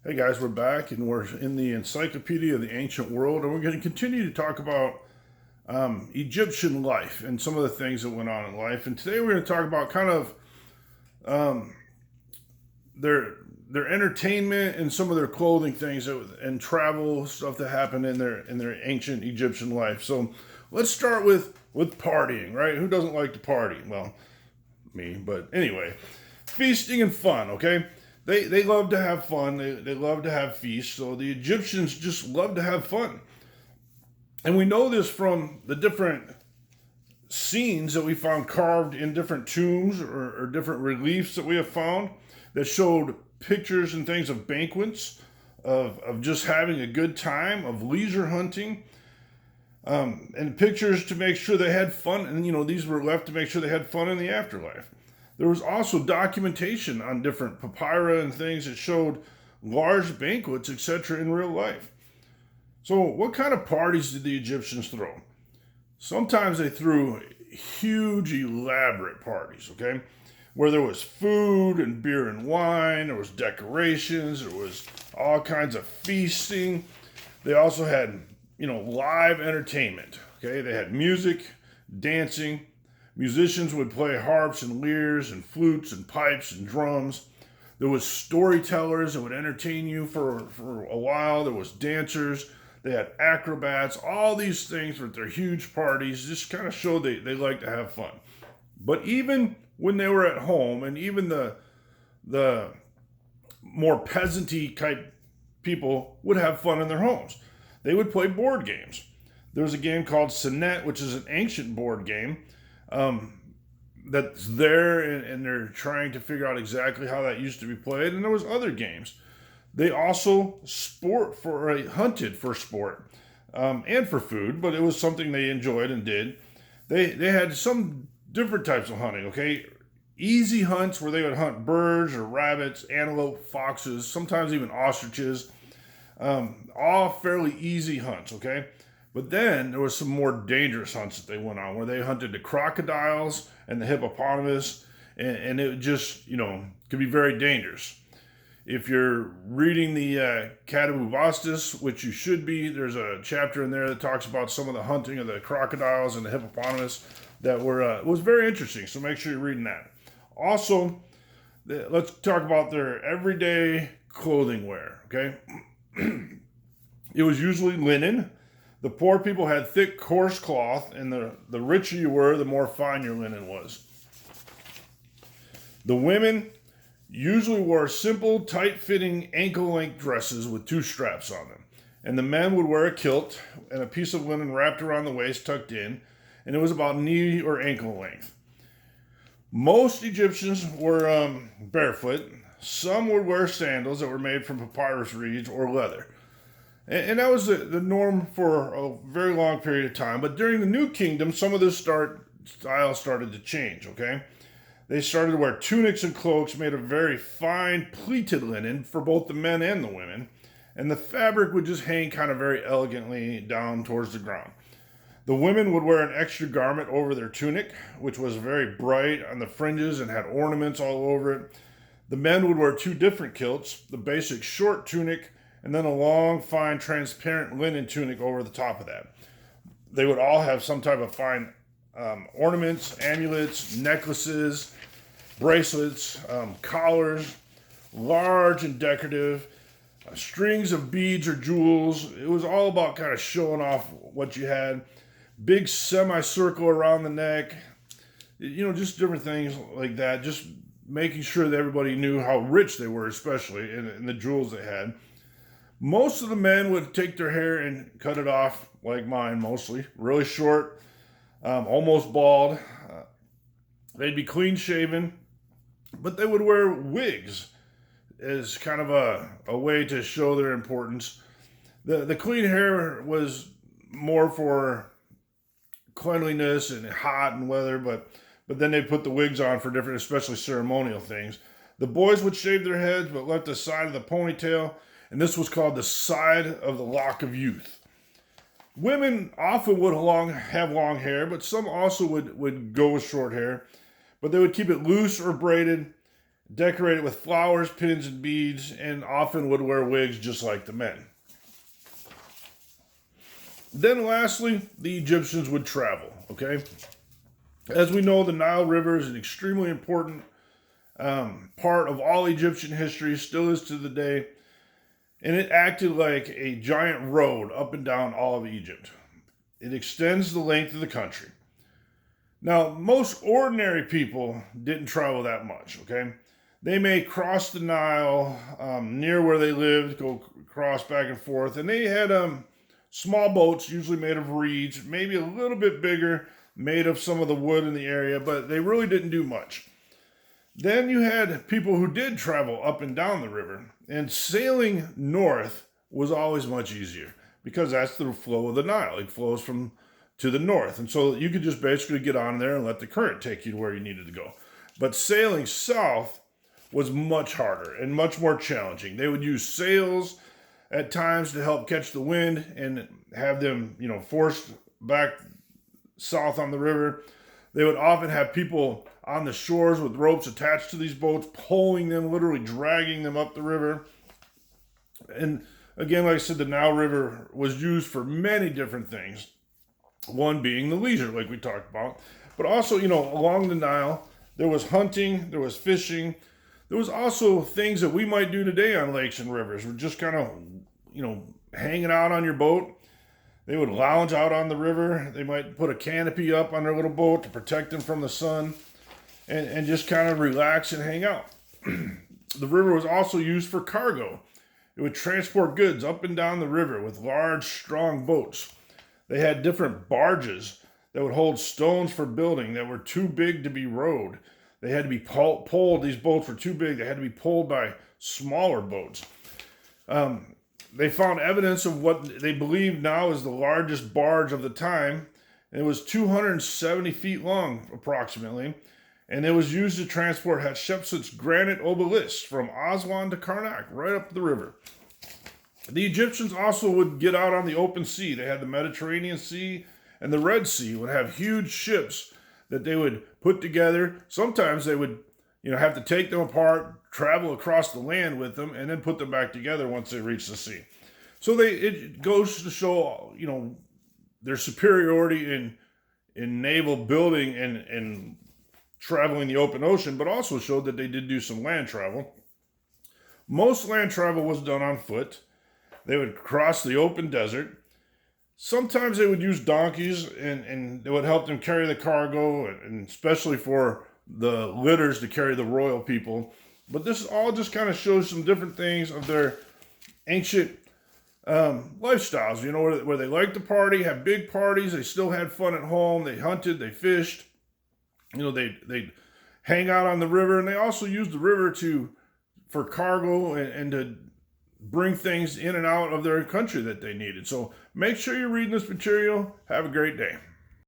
Hey guys, we're back and we're in the Encyclopedia of the Ancient World, and we're going to continue to talk about Egyptian life and some of the things that went on in life. And today we're going to talk about kind of um, their entertainment and some of their clothing things and travel stuff that happened in their ancient Egyptian life. So let's start with partying, right? Who doesn't like to party? Well, me, but anyway, feasting and fun. Okay. They love to have fun. They love to have feasts. So the Egyptians just love to have fun. And we know this from the different scenes that we found carved in different tombs or different reliefs that we have found that showed pictures and things of banquets, of just having a good time, of leisure hunting, and pictures to make sure they had fun. And, these were left to make sure they had fun in the afterlife. There was also documentation on different papyri and things that showed large banquets, etc., in real life. So, what kind of parties did the Egyptians throw? Sometimes they threw huge, elaborate parties, okay? Where there was food and beer and wine, there was decorations, there was all kinds of feasting. They also had, live entertainment, okay? They had music, dancing. Musicians would play harps and lyres and flutes and pipes and drums. There was storytellers that would entertain you for a while. There was dancers. They had acrobats. All these things with their huge parties just kind of showed they like to have fun. But even when they were at home, and even the more peasanty type people would have fun in their homes. They would play board games. There's a game called Senet, which is an ancient board game that's there, and they're trying to figure out exactly how that used to be played. And there was other games. They also hunted for sport and for food, but it was something they enjoyed and did. They had some different types of hunting. Okay, easy hunts where they would hunt birds or rabbits, antelope, foxes, sometimes even ostriches. All fairly easy hunts. Okay. But then there was some more dangerous hunts that they went on where they hunted the crocodiles and the hippopotamus, and it just, could be very dangerous. If you're reading the Catawubastis, which you should be, there's a chapter in there that talks about some of the hunting of the crocodiles and the hippopotamus that was very interesting. So make sure you're reading that. Also, let's talk about their everyday clothing wear, okay? It was usually linen. The poor people had thick, coarse cloth, and the richer you were, the more fine your linen was. The women usually wore simple, tight-fitting, ankle-length dresses with 2 straps on them. And the men would wear a kilt and a piece of linen wrapped around the waist, tucked in, and it was about knee or ankle length. Most Egyptians were barefoot. Some would wear sandals that were made from papyrus reeds or leather. And that was the norm for a very long period of time. But during the New Kingdom, some of this style started to change, okay? They started to wear tunics and cloaks made of very fine pleated linen for both the men and the women. And the fabric would just hang kind of very elegantly down towards the ground. The women would wear an extra garment over their tunic, which was very bright on the fringes and had ornaments all over it. The men would wear 2 different kilts, the basic short tunic, and then a long, fine, transparent linen tunic over the top of that. They would all have some type of fine ornaments, amulets, necklaces, bracelets, collars, large and decorative, strings of beads or jewels. It was all about kind of showing off what you had. Big semicircle around the neck, just different things like that. Just making sure that everybody knew how rich they were, especially in the jewels they had. Most of the men would take their hair and cut it off, like mine mostly, really short, almost bald. They'd be clean shaven, but they would wear wigs as kind of a way to show their importance. The clean hair was more for cleanliness and hot and weather, but then they put the wigs on for different, especially ceremonial things. The boys would shave their heads, but left the side of the ponytail, and this was called the side of the lock of youth. Women often would have long hair, but some also would go with short hair, but they would keep it loose or braided, decorated with flowers, pins, and beads, and often would wear wigs just like the men. Then lastly, the Egyptians would travel, okay? As we know, the Nile River is an extremely important part of all Egyptian history, still is to the day, and it acted like a giant road up and down all of Egypt. It extends the length of the country. Now, most ordinary people didn't travel that much, okay? They may cross the Nile near where they lived, go cross back and forth, and they had small boats, usually made of reeds, maybe a little bit bigger, made of some of the wood in the area, but they really didn't do much. Then you had people who did travel up and down the river, and sailing north was always much easier because that's the flow of the Nile. It flows from to the north, and so you could just basically get on there and let the current take you to where you needed to go. But sailing south was much harder and much more challenging. They would use sails at times to help catch the wind and have them, forced back south on the river. They would often have people on the shores with ropes attached to these boats, pulling them, literally dragging them up the river. And again, like I said, the Nile River was used for many different things. One being the leisure, like we talked about. But also, along the Nile, there was hunting, there was fishing. There was also things that we might do today on lakes and rivers. We're just kind of, hanging out on your boat. They would lounge out on the river. They might put a canopy up on their little boat to protect them from the sun and just kind of relax and hang out. The river was also used for cargo. It would transport goods up and down the river with large, strong boats. They had different barges that would hold stones for building that were too big to be rowed. They had to be pulled. These boats were too big. They had to be pulled by smaller boats. They found evidence of what they believe now is the largest barge of the time. It was 270 feet long, approximately, and it was used to transport Hatshepsut's granite obelisks from Aswan to Karnak, right up the river. The Egyptians also would get out on the open sea. They had the Mediterranean Sea and the Red Sea would have huge ships that they would put together. Sometimes they would, have to take them apart, travel across the land with them, and then put them back together once they reach the sea. So it goes to show, their superiority in naval building and traveling the open ocean, but also showed that they did do some land travel. Most land travel was done on foot. They would cross the open desert. Sometimes they would use donkeys, and it would help them carry the cargo, and especially for the litters to carry the royal people. But this all just kind of shows some different things of their ancient lifestyles, where they liked to party, have big parties. They still had fun at home. They hunted, they fished. They'd hang out on the river, and they also used the river for cargo and to bring things in and out of their country that they needed. So make sure you're reading this material. Have a great day.